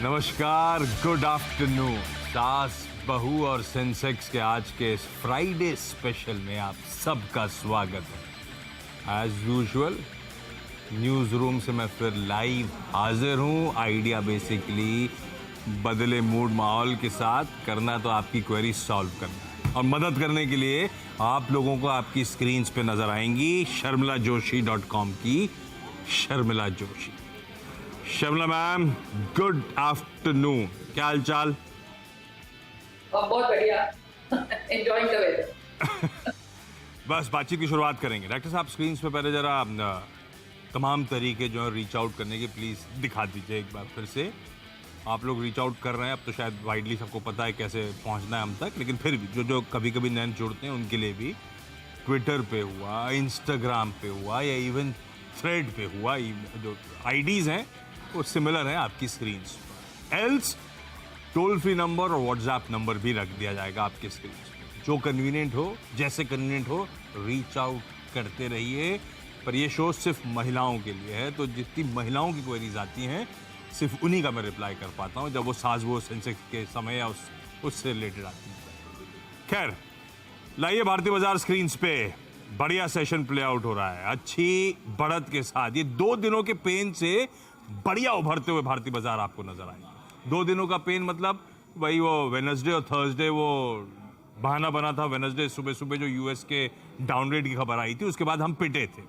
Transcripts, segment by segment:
नमस्कार, good afternoon. सास, बहू और सेंसेक्स के आज के इस फ्राइडे स्पेशल में आप सबका स्वागत है। एज यूजुअल न्यूज़ रूम से मैं फिर लाइव हाजिर हूँ। आइडिया बेसिकली बदले मूड माहौल के साथ करना तो आपकी क्वेरी सॉल्व करना है, और मदद करने के लिए आप लोगों को आपकी स्क्रीन्स पे नजर आएंगी sharmilajoshi.com की Sharmila Joshi. Sharmila ma'am, good afternoon, क्या हाल चाल? बहुत बढ़िया, एंजॉयिंग द वेदर। बस बातचीत की शुरुआत करेंगे। डॉक्टर साहब, स्क्रीन पे पहले जरा तमाम तरीके जो है रीच आउट करने के प्लीज दिखा दीजिए एक बार फिर से। आप लोग रीच आउट कर रहे हैं, अब तो शायद वाइडली सबको पता है कैसे पहुंचना है हम तक, लेकिन फिर भी जो कभी कभी नए जुड़ते हैं उनके लिए भी ट्विटर पे हुआ, इंस्टाग्राम पे हुआ या इवन थ्रेड पे हुआ, जो आईडीज हैं वो सिमिलर है आपकी स्क्रीन पर। एल्स टोल फ्री नंबर और व्हाट्सएप नंबर भी रख दिया जाएगा आपके स्क्रीन पर। जो कन्वीनियंट हो, जैसे कन्वीनियंट हो, रीच आउट करते रहिए। पर ये शो सिर्फ महिलाओं के लिए है, तो जितनी महिलाओं की क्वेरीज आती हैं सिर्फ उन्हीं का मैं रिप्लाई कर पाता हूँ जब वो सास वो सेंसेक्स के समय या उससे रिलेटेड आती है। खैर, लाइए भारतीय बाजार स्क्रीन पे बढ़िया सेशन प्ले आउट हो रहा है अच्छी बढ़त के साथ। ये 2 दिनों के पेन से बढ़िया उभरते हुए भारतीय बाजार आपको नजर आएंगे। 2 दिनों का पेन मतलब वही वो वेडनेसडे और थर्सडे वो बहाना बना था। वेडनेसडे सुबह सुबह जो यूएस के डाउन रेट की खबर आई थी, उसके बाद हम पिटे थे।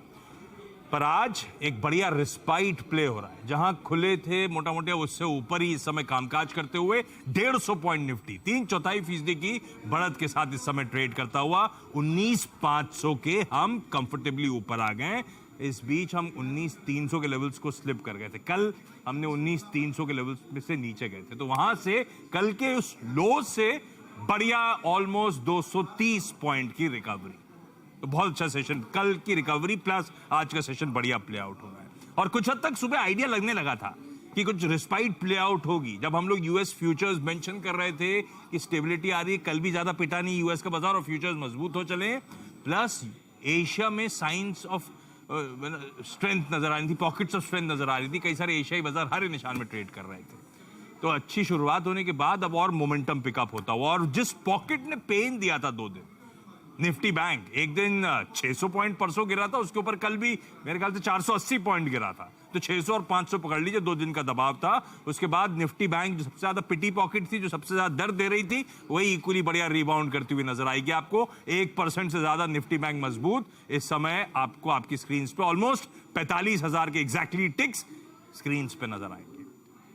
पर आज एक बढ़िया रिस्पाइट प्ले हो रहा है। जहां खुले थे मोटा मोटा उससे ऊपर ही इस समय कामकाज करते हुए 150 पॉइंट निफ्टी 3/4% की बढ़त के साथ इस समय ट्रेड करता हुआ 19,500 के हम कंफर्टेबली ऊपर आ गए। इस बीच हम 19,300 के लेवल्स को स्लिप कर गए थे। कल हमने 19,300 के लेवल्स में से नीचे गए थे, तो वहां से कल के उस लो से बढ़िया ऑलमोस्ट 230 पॉइंट की रिकवरी। तो बहुत अच्छा सेशन, कल की रिकवरी प्लस आज का सेशन बढ़िया प्ले आउट हो रहा है। और कुछ हद तक सुबह आइडिया लगने लगा था कि कुछ रिस्पाइट प्ले आउट होगी। जब हम लोग यूएस फ्यूचर्स मेंशन कर रहे थे कि स्टेबिलिटी आ रही है, कल भी ज्यादा पिटा नहीं यूएस का बाजार और फ्यूचर्स मजबूत हो चले। प्लस एशिया में साइंस ऑफ स्ट्रेंथ नजर आ रही थी, पॉकेट्स ऑफ स्ट्रेंथ नजर आ रही थी। कई सारे एशियाई बाजार हर निशान में ट्रेड कर रहे थे। तो अच्छी शुरुआत होने के बाद अब और मोमेंटम पिकअप होता हुआ, और जिस पॉकेट ने पेन दिया था 2 दिन, निफ्टी बैंक एक दिन 600 पॉइंट परसों गिरा था, उसके ऊपर कल भी मेरे ख्याल से 480 पॉइंट गिरा था। तो 600 और 500 पकड़ लीजिए, 2 दिन का दबाव था। उसके बाद निफ्टी बैंक जो सबसे ज्यादा पिटी पॉकेट थी, जो सबसे ज्यादा दर्द दे रही थी, वही इक्वली बढ़िया रिबाउंड करती हुई नजर आएगी आपको। 1% से ज्यादा निफ्टी बैंक मजबूत इस समय आपको आपकी स्क्रीन पे ऑलमोस्ट 45,000 के एग्जैक्टली टिक्स स्क्रीन पे नजर आएंगे।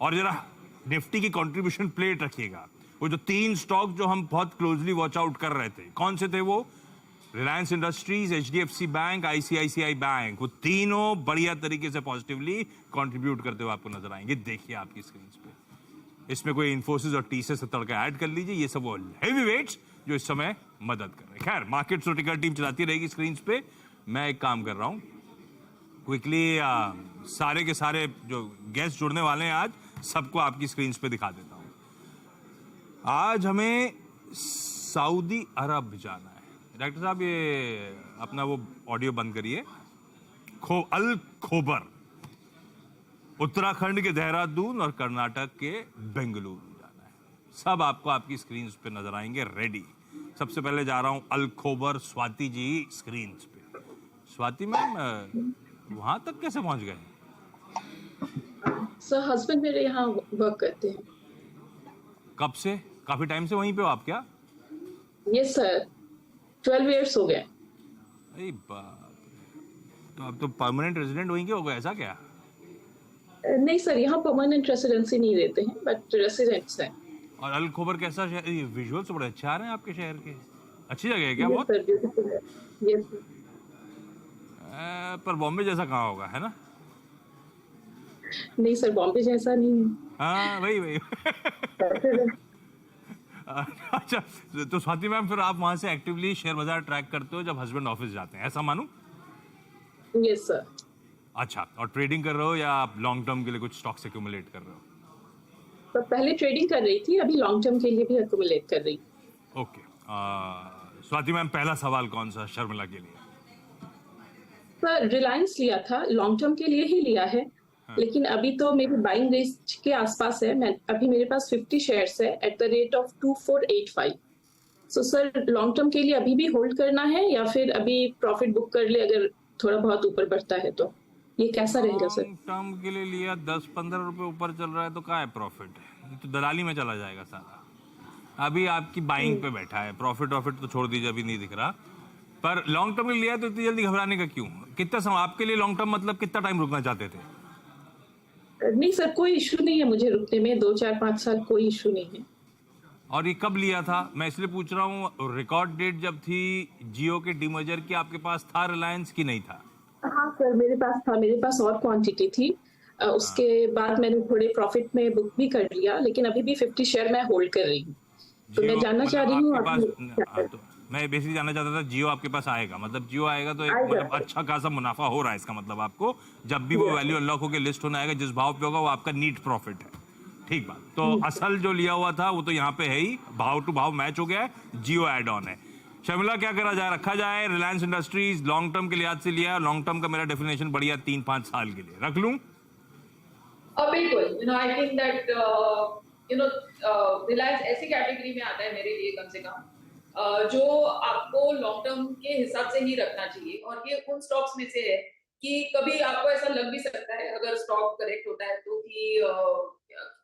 और जरा निफ्टी की कंट्रीब्यूशन प्लेट रखिएगा। वो जो 3 स्टॉक जो हम बहुत क्लोजली वॉच आउट कर रहे थे, कौन से थे वो? Reliance industries, HDFC bank, ICICI bank, वो तीनों बढ़िया तरीके से पॉजिटिवली कंट्रीब्यूट करते हुए आपको नजर आएंगे। देखिए आपकी स्क्रीन पे, इसमें कोई इन्फोसिस और टीसीएस तड़का ऐड कर लीजिए। ये सब वो हेवी वेट्स जो इस समय मदद कर रहे हैं। खैर, मार्केट स्ट्रैटेजिक टीम चलाती रहेगी स्क्रीन पे। मैं एक काम कर रहा हूं, क्विकली सारे के सारे जो गेस्ट जुड़ने वाले हैं आज, सबको आपकी स्क्रीन पे दिखा देता हूं। आज हमें सऊदी अरब जाना है। डॉक्टर साहब, ये अपना वो ऑडियो बंद करिए। अल खोबर, उत्तराखंड के देहरादून और कर्नाटक के बेंगलुरु जाना है। सब आपको आपकी स्क्रीन पे नजर आएंगे। रेडी। सबसे पहले जा रहा हूं अल खोबर, स्वाति जी स्क्रीन पे। स्वाति मैम, वहां तक कैसे पहुंच गए? सर, हस्बैंड मेरे यहाँ वर्क करते हैं। कब से? काफी टाइम से वहीं पे हो आप क्या? यस सर, 12 इयर्स हो गए। अरे बाप रे, तो अब तो परमानेंट रेजिडेंट वहीं के हो गए, ऐसा क्या? नहीं सर, यहाँ परमानेंट रेसिडेंसी नहीं देते हैं, बट रेसिडेंट्स हैं। और अल खोबर कैसा शहर? ये विजुअल्स बड़े अच्छे आ रहे हैं आपके शहर के। अच्छी जगह है क्या? बहुत सर, ब्यूटीफुल है। Yes sir. पर बॉम्बे जैसा कहाँ होगा, है ना? नहीं सर, बॉम्बे जैसा नहीं है। हाँ, वही अच्छा, तो स्वाति मैम, फिर आप वहां से एक्टिवली शेयर बाजार ट्रैक करते हो जब हस्बैंड ऑफिस जाते हैं, ऐसा मानूं? Yes sir. अच्छा, और ट्रेडिंग कर रहे हो या आप लॉन्ग टर्म के लिए कुछ स्टॉक्स एक्यूमुलेट कर रहे हो? तो पहले ट्रेडिंग कर रही थी, अभी लॉन्ग टर्म के लिए भी एक्यूमुलेट कर रही। ओके। स्वाति मैम, पहला सवाल कौन सा शर्मिला के लिए? पर रिलायंस लिया था, लॉन्ग टर्म के लिए ही लिया है, लेकिन अभी तो मेरी बाइंग रेंज के आसपास है। मैं अभी मेरे पास 50 शेयर्स है at the rate of 2485। So sir, long term के लिए अभी भी होल्ड करना है या फिर अभी प्रॉफिट बुक कर ले अगर थोड़ा बहुत ऊपर बढ़ता है तो? ये कैसा रहेगा सर? लॉन्ग टर्म के लिए लिया, 10-15 रुपए ऊपर चल रहा है तो क्या है प्रॉफिट? ये तो दलाली में चला जाएगा सारा। अभी आपकी बाइंग पे बैठा है, प्रॉफिट तो छोड़ दीजिए, अभी नहीं दिख रहा। पर लॉन्ग टर्म में लिया है तो इतनी जल्दी घबराने का क्यों? कितना समय आपके लिए लॉन्ग टर्म, मतलब कितना टाइम रुकना चाहते थे? नहीं सर, कोई इशू नहीं है मुझे रुकने में, 2 4 5 साल कोई इशू नहीं है। और ये कब लिया था? मैं इसलिए पूछ रहा हूँ, रिकॉर्ड डेट जब थी जियो के डीमर्जर की, आपके पास था रिलायंस की नहीं था? हाँ सर, मेरे पास था, मेरे पास और क्वांटिटी थी। उसके बाद मैंने थोड़े प्रॉफिट में बुक भी कर लिया, लेकिन अभी भी 50 शेयर मैं होल्ड कर रही हूँ। तो मैं जानना चाह रही हूँ तो मैं बेसिकली जानना चाहता था, जियो आपके पास आएगा, मतलब जियो आएगा तो एक मतलब अच्छा खासा मुनाफा हो रहा है इसका मतलब आपको, जब भी वो वैल्यू अनलॉक होकर लिस्ट होना आएगा, जिस भाव पे होगा वो आपका नीट प्रॉफिट है। ठीक बात। तो असल जो लिया हुआ था वो तो यहाँ पे है ही, भाव टू भाव मैच हो गया है, जियो एड ऑन है। शर्मिला, क्या करा जाए, रखा जाए? रिलायंस इंडस्ट्रीज लॉन्ग टर्म के लिहाज से लिया, लॉन्ग टर्म का मेरा डेफिनेशन बढ़िया 3-5 साल के लिए, रख लूं? बिल्कुल, आई थिंक दैट रिलायंस ऐसी कैटेगरी में आता है मेरे लिए कम से कम, जो आपको लॉन्ग टर्म के हिसाब से ही रखना चाहिए। और ये उन स्टॉक्स में से है कि कभी आपको ऐसा लग भी सकता है अगर स्टॉक करेक्ट होता है तो कि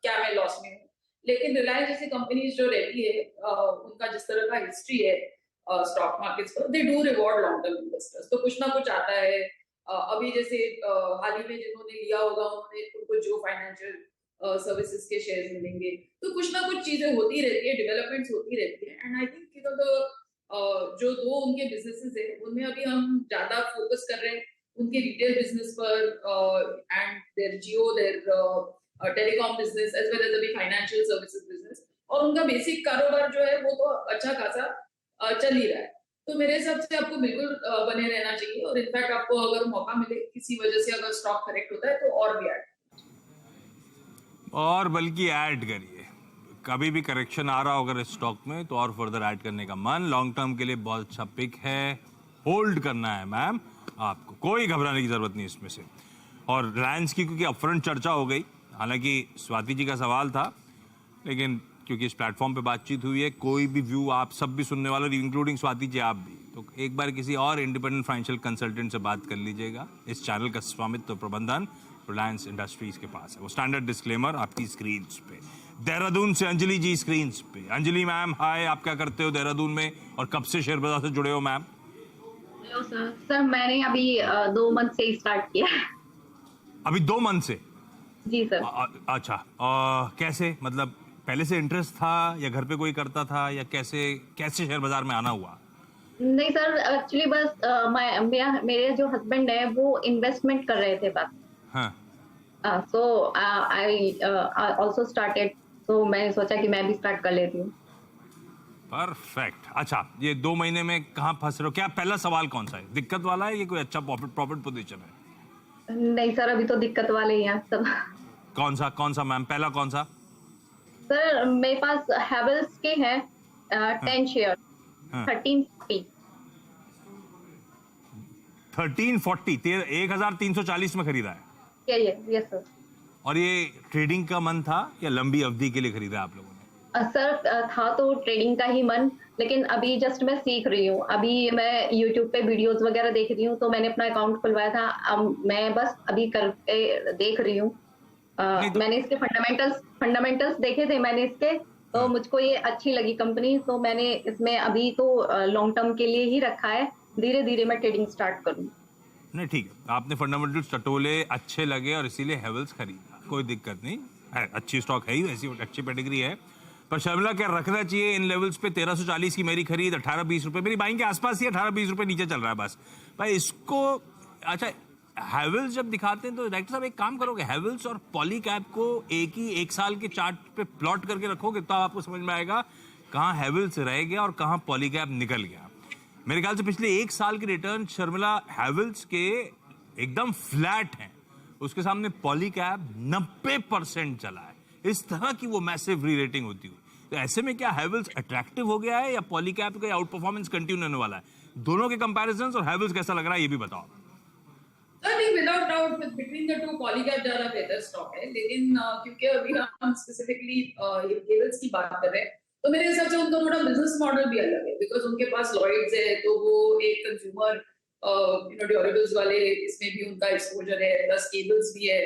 क्या मैं लॉस में हूँ, लेकिन रिलायंस जैसी कंपनीज जो रहती है, उनका जिस तरह का हिस्ट्री है स्टॉक मार्केट्स पर, they do reward long term investors. तो कुछ ना कुछ आता है। अभी जैसे हाल ही में जिन्होंने लिया होगा उन्होंने उनको जो फाइनेंशियल सर्विसेज के शेयर्स मिलेंगे, तो कुछ ना कुछ चीजें होती रहती है, डेवलपमेंट्स होती रहती है। एंड आई थिंक जो दो उनके बिजनेसेस है उनमें अभी हम ज्यादा फोकस कर रहे हैं उनके रिटेल बिजनेस पर, and their Jio, their telecom business as well as अभी फाइनेंशियल सर्विसेज बिजनेस। और उनका बेसिक कारोबार जो है वो तो अच्छा खासा चल ही रहा है। तो मेरे हिसाब से आपको बिल्कुल बने रहना चाहिए, और इनफैक्ट आपको अगर मौका मिले किसी वजह से अगर स्टॉक करेक्ट होता है तो और भी ऐड, और बल्कि ऐड करिए। कभी भी करेक्शन आ रहा हो अगर स्टॉक में तो और फर्दर ऐड करने का मन। लॉन्ग टर्म के लिए बहुत अच्छा पिक है, होल्ड करना है मैम, आपको कोई घबराने की जरूरत नहीं इसमें से। और रिलायंस की क्योंकि अपफ्रंट चर्चा हो गई, हालांकि स्वाति जी का सवाल था, लेकिन क्योंकि इस प्लेटफॉर्म पे बातचीत हुई है, कोई भी व्यू आप सब भी सुनने वाले, इंक्लूडिंग स्वाति जी आप भी, तो एक बार किसी और इंडिपेंडेंट फाइनेंशियल कंसल्टेंट से बात कर लीजिएगा। इस चैनल का स्वामित्व प्रबंधन रिलायंस इंडस्ट्रीज के पास है। वो स्टैंडर्ड डिस्क्लेमर आपकी स्क्रीन पे। देहरादून से अंजलि जी स्क्रीन पे। अंजलि मैम हाय, आप क्या करते हो देहरादून में और कब से शेयर बाजार से जुड़े हो मैम? Hello sir. सर मैंने अभी 2 मंथ से स्टार्ट किया है। अभी 2 मंथ से? जी सर। अच्छा, कैसे, मतलब पहले से इंटरेस्ट था या घर पे कोई करता था, या कैसे शेयर बाजार में आना हुआ? नहीं सर, एक्चुअली बस मेरे जो हस्बैंड है वो इन्वेस्टमेंट कर रहे थे बस। हाँ। सो आई आल्सो स्टार्टेड, तो मैंने सोचा कि मैं भी स्टार्ट कर लेती हूँ। परफेक्ट। अच्छा, ये 2 महीने में कहाँ फंस रहे हो? क्या पहला सवाल कौन सा है, दिक्कत वाला है, ये कोई अच्छा प्रॉफिट पोजीशन है? नहीं सर, अभी तो दिक्कत वाले ही हैं सब। कौन सा मैम, पहला कौन सा? सर मेरे पास हैवेल्स के हैं 10 शेयर, 1340। 1340, 1340 में खरीदा है? Yes sir. और ये ट्रेडिंग का मन था या लंबी अवधि के लिए खरीदा आप लोगों ने? सर था तो ट्रेडिंग का ही मन, लेकिन अभी जस्ट मैं सीख रही हूँ। अभी मैं यूट्यूब पे वीडियोस वगैरह देख रही हूँ, तो मैंने अपना अकाउंट खुलवाया था, अब मैं बस अभी करके देख रही हूँ। मैंने इसके फंडामेंटल्स देखे थे मैंने इसके, तो मुझको ये अच्छी लगी कंपनी, तो मैंने इसमें अभी तो लॉन्ग टर्म के लिए ही रखा है। धीरे धीरे मैं ट्रेडिंग स्टार्ट करूँ। नहीं ठीक है, आपने फंडामेंटल्स टटोले, अच्छे लगे और इसीलिए हैवेल्स खरीदा, कोई दिक्कत नहीं है, अच्छी स्टॉक है ही, वैसी अच्छी पेडिग्री है। पर शर्मिला, क्या रखना चाहिए इन लेवल्स पे? 1340 की मेरी खरीद, 18-20 रुपए मेरी बाइंग के आसपास ही, 18-20 रुपए नीचे चल रहा है बस भाई इसको। अच्छा, हैवेल्स जब दिखाते हैं तो डायरेक्टर साहब एक काम करोगे, हैवेल्स और पॉलीकैब को एक साल के चार्ट पे प्लॉट करके रखोगे तो आपको समझ में आएगा कहाँ हैवेल्स रह गया और कहाँ पॉलीकैब निकल गया। मेरे ख्याल से पिछले 1 साल के रिटर्न शर्मिला हैवेल्स के एकदम फ्लैट हैं, उसके सामने पॉलीकैब 90% चला है। इस तरह की वो मैसिव री रेटिंग होती हुई, तो ऐसे में क्या हैवेल्स अट्रैक्टिव हो गया है या पॉलीकैब का आउट परफॉर्मेंस कंटिन्यू होने वाला है? दोनों के कंपैरिजंस और हैवेल्स कैसा लग रहा है ये भी बताओ। I think without doubt between the two Polycab ज्यादा बेहतर स्टॉक है, लेकिन क्योंकि अभी हम स्पेसिफिकली हैवेल्स की बात कर रहे हैं तो मेरे हिसाब से उनका थोड़ा बिजनेस मॉडल भी अलग है, बिकॉज उनके पास लॉयड्स है तो वो एक कंज्यूमर ड्यूरेबल्स वाले इसमें भी उनका एक्सपोजर है, प्लस केबल्स भी है।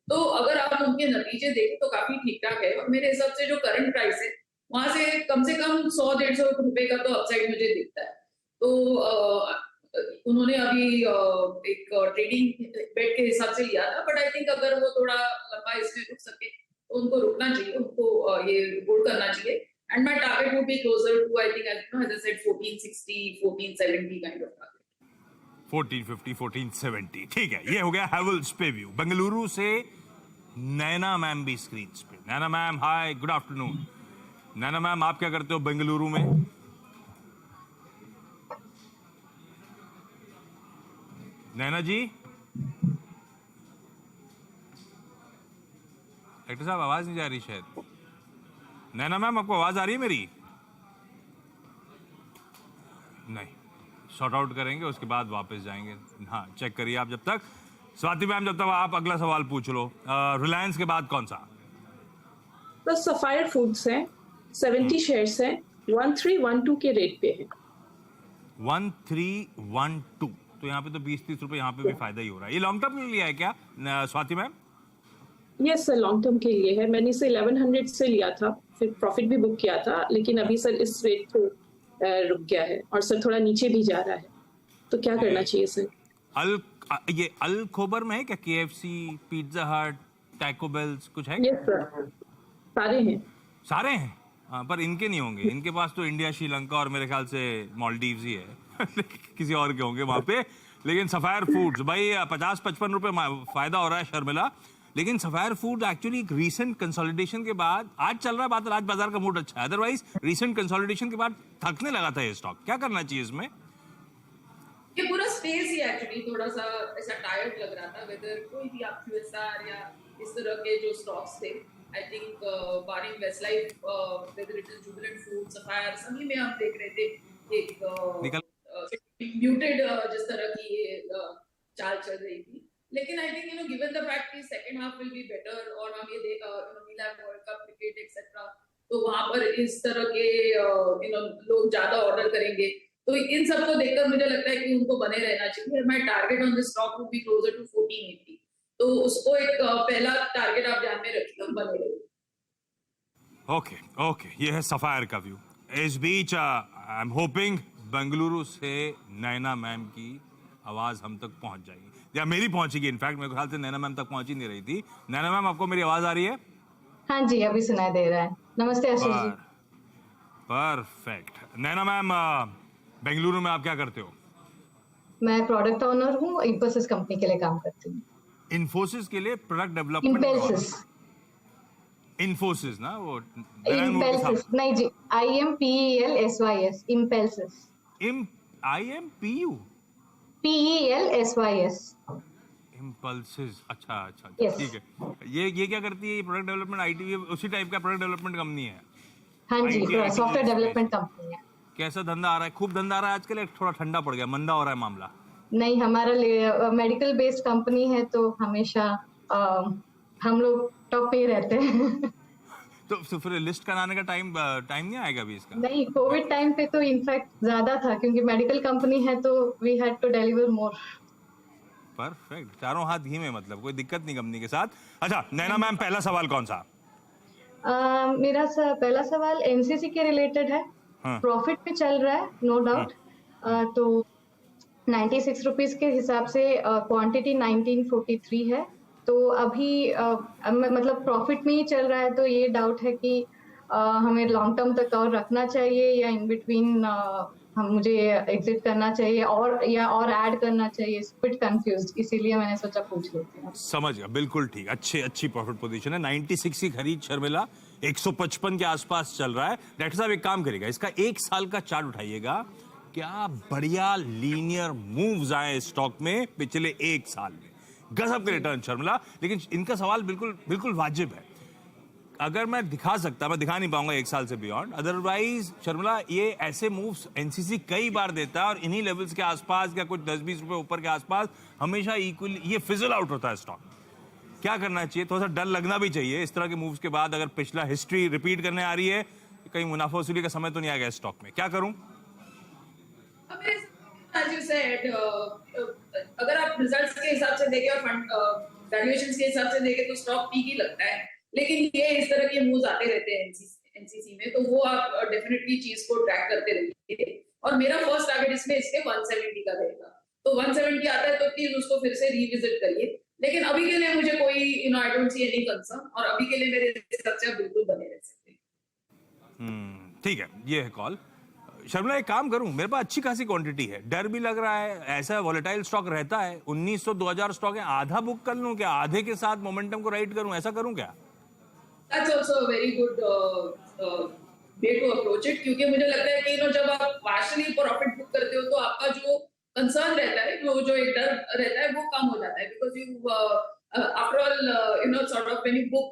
तो अगर आप उनके नतीजे देखें तो काफी ठीक ठाक है, और मेरे हिसाब से जो करंट प्राइस है वहां से कम 100-150 रुपए का तो अपसाइड मुझे दिखता है। तो उन्होंने अभी एक ट्रेडिंग बेट के हिसाब से लिया था, बट आई थिंक अगर वो थोड़ा लंबा इसमें रुक सके तो उनको रुकना चाहिए, उनको ये होल्ड करना चाहिए। And my target would be closer to I think as I said 1460 1470 kind of target. 1450 1470 ठीक है। ये हो गया हैवेल्स पे व्यू। बेंगलुरु से नैना मैम भी स्क्रीन पे। नैना मैम हाय, गुड आफ्टरनून। नैना मैम आप क्या करते हो बेंगलुरु में? नैना जी, डॉक्टर साहब आवाज नहीं जा रही शायद। नैना मैम आपको आवाज आ रही है मेरी? नहीं, शॉर्ट आउट करेंगे उसके बाद वापस जाएंगे। हाँ चेक करिए आप जब तक। स्वाति मैम जब तक आप अगला सवाल पूछ लो। रिलायंस के बाद कौन सा? तो सफायर फूड्स है, 70 शेयर्स है, 1312 के रेट पे है। 1312 तो यहाँ पे तो 20-30 रुपए यहाँ पे भी फायदा ही हो रहा है। ये लॉन्ग टर्म के लिए है क्या Swati ma'am? Yes sir, long term के लिए है। मैंने इसे 1100 से लिया था, फिर प्रॉफिट भी बुक किया था, लेकिन अभी सर इस रेट पे रुक गया है और सर थोड़ा नीचे भी जा रहा है, तो क्या करना चाहिए सर? ये अल खोबर में है क्या? KFC, पिज्जा हट, टैको बेल्स कुछ है? यस सर, सारे हैं। सारे हैं? हाँ, पर इनके नहीं होंगे। इनके पास तो इंडिया, श्रीलंका और मेरे ख्याल से मालदीव्स ही है किसी और के होंगे वहां पे। लेकिन सफायर फूड्स भाई 50-55 रुपए फायदा हो रहा है शर्मिला। लेकिन सफायर फूड एक्चुअली एक रीसेंट कंसोलिडेशन के बाद आज चल रहा है बात, आज बाजार का मूड अच्छा है। अदरवाइज रीसेंट कंसोलिडेशन के बाद थकने लगा था ये स्टॉक। क्या करना चाहिए इसमें? ये पूरा स्पेस ही एक्चुअली थोड़ा सा ऐसा टायर्ड लग रहा था, वेदर कोई भी आप QSR या इस तरह के जो स्टॉक्स थे, I think barring Westlife, whether it is Jubilant food, Sapphire, सभी में हम देख रहे थे एक म्यूटेड जिस तरह की ये चाल चल रही थी। लेकिन I think given the fact कि second half will be better और हम ये will have world cup cricket etcetera, तो वहां पर इस तरह के लोग ज्यादा ऑर्डर करेंगे, तो इन सब को देखकर मुझे लगता है कि उनको बने रहना चाहिए। My target on this stock would be closer to 1480, तो उसको एक पहला टारगेट आप ध्यान में रखिए और बने रहिए। ओके, ये है सफायर का व्यू। इस बीच आई एम होपिंग बेंगलुरु से नैना मैम की आवाज हम तक पहुंच जाएगी, या मेरी पहुंचेगी। इनफैक्ट मेरे ख्याल से नैना मैम तक पहुंच ही नहीं रही थी। नैना मैम आपको मेरी आवाज आ रही है? हाँ जी, अभी सुनाई दे रहा है। नमस्ते आशीष जी। परफेक्ट। नैना मैम बेंगलुरु में आप क्या करते हो? मैं प्रोडक्ट ओनर हूँ, इंफोसिस कंपनी के लिए काम करती हूँ। इन्फोसिस के लिए प्रोडक्ट डेवलपमेंट? इम्पेल्सिस। इन्फोसिस ना, वो इम्पेल्सिस नहीं जी, IMPELSYS, इम्पेल्सिस। IMPU? PELSYS। इम्पल्सिस। अच्छा, Yes. ठीक है। ये क्या करती है? ये प्रोडक्ट डेवलपमेंट IT उसी टाइप का प्रोडक्ट डेवलपमेंट कंपनी है? हाँ जी, IT सॉफ्टवेयर डेवलपमेंट कंपनी है। कैसा धंधा आ रहा है? खूब धंधा आ रहा है आजकल, थोड़ा ठंडा पड़ गया, मंदा हो रहा है मामला? नहीं, हमारा मेडिकल बेस्ड कंपनी है तो हमेशा हम लोग टॉप पे ही रहते हैं तो फिर लिस्ट कराने का टाइम नहीं आएगा अभी इसका? नहीं, कोविड टाइम पे तो इनफैक्ट ज्यादा था, क्योंकि मेडिकल कंपनी है तो we had to deliver more. Perfect, चारों हाथ घी में, मतलब कोई दिक्कत नहीं कंपनी के साथ। अच्छा नैना मैम, पहला सवाल कौन सा? मेरा पहला सवाल NCC के रिलेटेड है। प्रॉफिट पे चल रहा है नो डाउट, तो 96 रुपीज के हिसाब से क्वांटिटी 1943 है, तो अभी मतलब प्रॉफिट में ही चल रहा है, तो ये डाउट है कि हमें लॉन्ग टर्म तक और रखना चाहिए या इन बिटवीन मुझे एग्जिट करना चाहिए और ऐड करना चाहिए। बिट कंफ्यूज्ड, इसीलिए मैंने सोचा पूछ लेती हूँ। समझ गया, बिल्कुल ठीक। अच्छी प्रॉफिट पोजीशन है। 96 की खरीद शर्मिला 155 के आसपास चल रहा है। डॉक्टर साहब एक काम करेगा, इसका 1 साल का चार्ट उठाइएगा, क्या बढ़िया लीनियर मूव्स आए स्टॉक में पिछले 1 साल में, गजब के रिटर्न शर्मिला। लेकिन इनका सवाल बिल्कुल वाजिब है। अगर मैं दिखा सकता, मैं दिखा नहीं पाऊंगा 1 साल से बियॉन्ड, अदरवाइज शर्मिला ये ऐसे मूव्स एनसीसी कई बार देता है और इन्हीं लेवल्स के आसपास या कुछ 10-20 रुपए ऊपर के आसपास हमेशा इक्वली ये फिजल आउट होता है स्टॉक। क्या करना चाहिए? थोड़ा सा डर लगना भी चाहिए इस तरह के मूव्स के बाद, अगर पिछला हिस्ट्री रिपीट करने आ रही है, कहीं मुनाफा वसूली का समय तो नहीं आ गया स्टॉक में, क्या करूं? As you said, अगर आप रिजल्ट्स के हिसाब से देखें और फंड वैल्यूएशंस के हिसाब से देखें तो स्टॉक पीक ही लगता है, लेकिन ये इस तरह के मूव्स आते रहते हैं एनसीसी में, तो वो आप डेफिनेटली चीज को ट्रैक करते रहिए। और मेरा फर्स्ट टारगेट इसमें इसके 170 का रहेगा, तो 170 आता है तो प्लीज उसको फिर से रिविजिट करिए, लेकिन अभी के लिए मुझे कोई I don't see any concern, और अभी के लिए मेरे हिसाब से आप बिल्कुल बने रह सकते हैं। ठीक है, ये है कॉल। शर्मिला एक काम करूं, मेरे पास अच्छी खासी क्वांटिटी है, डर भी लग रहा है, ऐसा वॉलेटाइल स्टॉक रहता है, 1900-2000 स्टॉक है, आधा बुक कर लूं क्या? आधे के साथ मोमेंटम को राइड करूं, ऐसा करूं क्या? That's also a very good way to approach it, क्योंकि मुझे लगता है कि जब आप पार्शियली प्रॉफिट बुक करते हो तो आपका जो कंसर्न रहता है, जो एक डर रहता है, वो कम हो जाता है, because you after all sort of when you book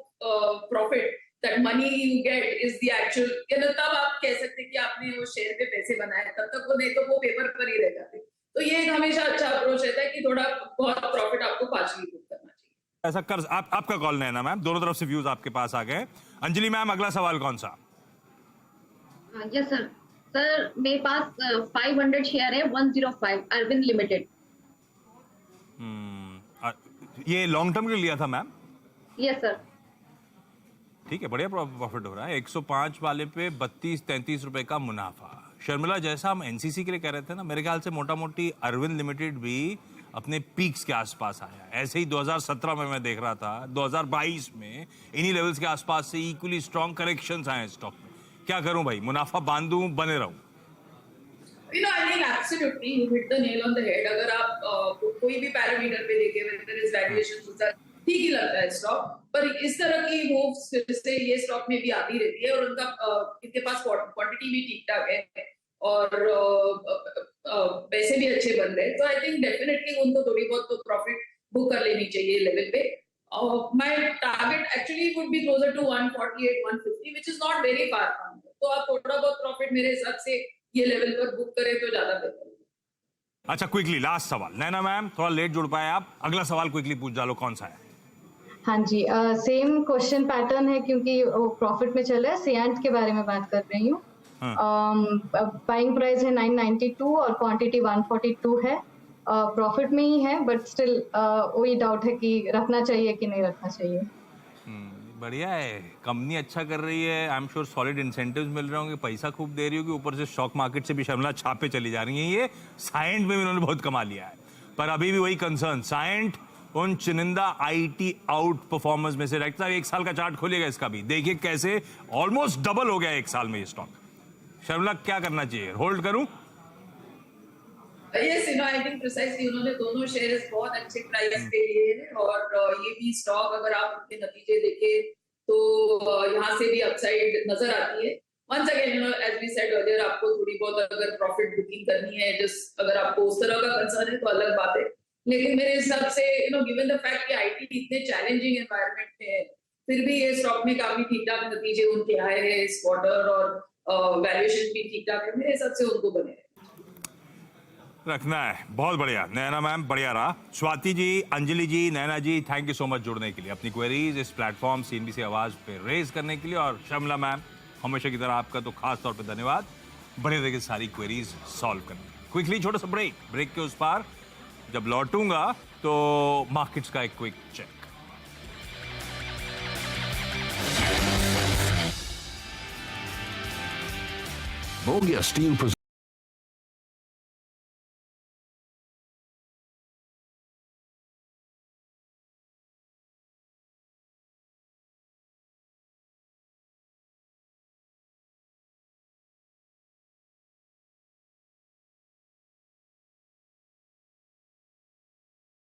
profit, that money you get is the actual, तब आप कह सकते हैं कि आपने वो शेयर पे पैसे बनाए, तब तक वो नहीं तो वो पेपर पर ही रह जाते। तो ये एक हमेशा अच्छा अप्रोच रहता है कि थोड़ा बहुत प्रॉफिट आपको पार्शियली बुक करना चाहिए। ऐसा कर आपका कॉल नैना मैम, दोनों तरफ से व्यूज आपके पास आ गए। अंजलि मैम, अगला सवाल कौन सा? Yes sir. सर मेरे पास 500 शेयर है, 105 अरविंद लिमिटेड। ये लॉन्ग टर्म के लिए लिया था मैम? Yes sir. ठीक है, बढ़िया प्रॉफिट हो रहा है, 105 वाले पे 32-33 रुपए का मुनाफा। शर्मिला, जैसा हम एनसीसी के लिए कह रहे थे ना, मेरे ख्याल से मोटा मोटी अरविंद लिमिटेड भी अपने पीक्स के आसपास आया। ऐसे ही 2017 में मैं देख रहा था, 2022 में इन्हीं लेवल्स के आसपास से इक्वली स्ट्रॉन्ग करेक्शंस आए स्टॉक में। क्या करूं भाई, मुनाफा बांधूं, बने रहूं? I think absolutely you hit the nail on the head। अगर आप कोई भी पैरामीटर पे देखें, whether it's valuation, ठीक ही लगता है स्टॉक, पर इस तरह की मूव्स फिर से ये स्टॉक में भी आती रहती है, और उनका इनके पास क्वांटिटी भी ठीक ठाक है और पैसे भी अच्छे बन रहे हैं, तो आई थिंक डेफिनेटली उनको थोड़ी बहुत तो प्रॉफिट बुक कर लेनी चाहिए लेवल पे। My target actually would be closer to 148-150, which is not very far from, तो आप थोड़ा बहुत प्रॉफिट मेरे हिसाब से ये लेवल पर बुक करें तो ज्यादा बेहतर है। अच्छा, क्विकली लास्ट सवाल। नैना मैम, थोड़ा लेट जुड़ पाए आप, अगला सवाल क्विकली पूछ डालो, कौन सा है? हाँ जी, सेम क्वेश्चन पैटर्न है क्योंकि वो प्रॉफिट में चल रहा है। सियांट के बारे में बात कर रही हूँ। बाइंग प्राइस है 992 और क्वांटिटी 142 है, प्रॉफिट में ही है, बट स्टिल वही डाउट है कि रखना चाहिए कि नहीं रखना चाहिए। बढ़िया है, कंपनी अच्छा कर रही है, I am sure solid incentives मिल रहे होंगे, पैसा खूब दे रही होगी, ऊपर से स्टॉक मार्केट से भी शर्मिला छापे चली जा रही है। ये साइंट में भी उन्होंने बहुत कमा लिया है, पर अभी भी वही कंसर्न, साइंट उन चुनिंदा आईटी आउट परफॉर्मेंस में से रखता है। 1 साल का चार्ट खोलिएगा इसका भी, देखिए कैसे ऑलमोस्ट डबल हो गया 1 साल में ये स्टॉक। शर्मिला, क्या करना चाहिए, होल्ड करूं? Yes, I think precisely उन्होंने दोनों शेयर्स बहुत अच्छे प्राइस पे लिए हैं, और ये भी स्टॉक अगर आप उनके नतीजे देखें तो यहाँ से भी अपसाइड नजर आती है। Once again, as we said earlier, आपको थोड़ी बहुत अगर प्रॉफिट बुकिंग करनी है, जिस अगर आपको उस तरह का कंसर्न है तो अलग बात है, लेकिन मेरे हिसाब से गिवन द फैक्ट कि आईटी इतने चैलेंजिंग एनवायरनमेंट में है, फिर भी ये स्टॉक में काफी ठीक ठाक नतीजे उनके आए हैं इस क्वार्टर, और वैल्यूएशन भी ठीक ठाक है, मेरे हिसाब से उनको बने रखना है। बहुत बढ़िया नैना मैम, बढ़िया रहा। स्वाति जी, अंजलि जी, नैना जी, थैंक यू सो मच जुड़ने के लिए, अपनी क्वेरीज इस प्लेटफॉर्म सीएनबीसी आवाज पे रेज करने के लिए, और शर्मिला मैम, हमेशा की तरह आपका तो खास तौर पे धन्यवाद, बने रहिए सारी क्वेरीज सॉल्व करने। क्विकली छोटा सा ब्रेक के उस पार जब लौटूंगा तो मार्केट्स का एक क्विक चेक। Vogia Steel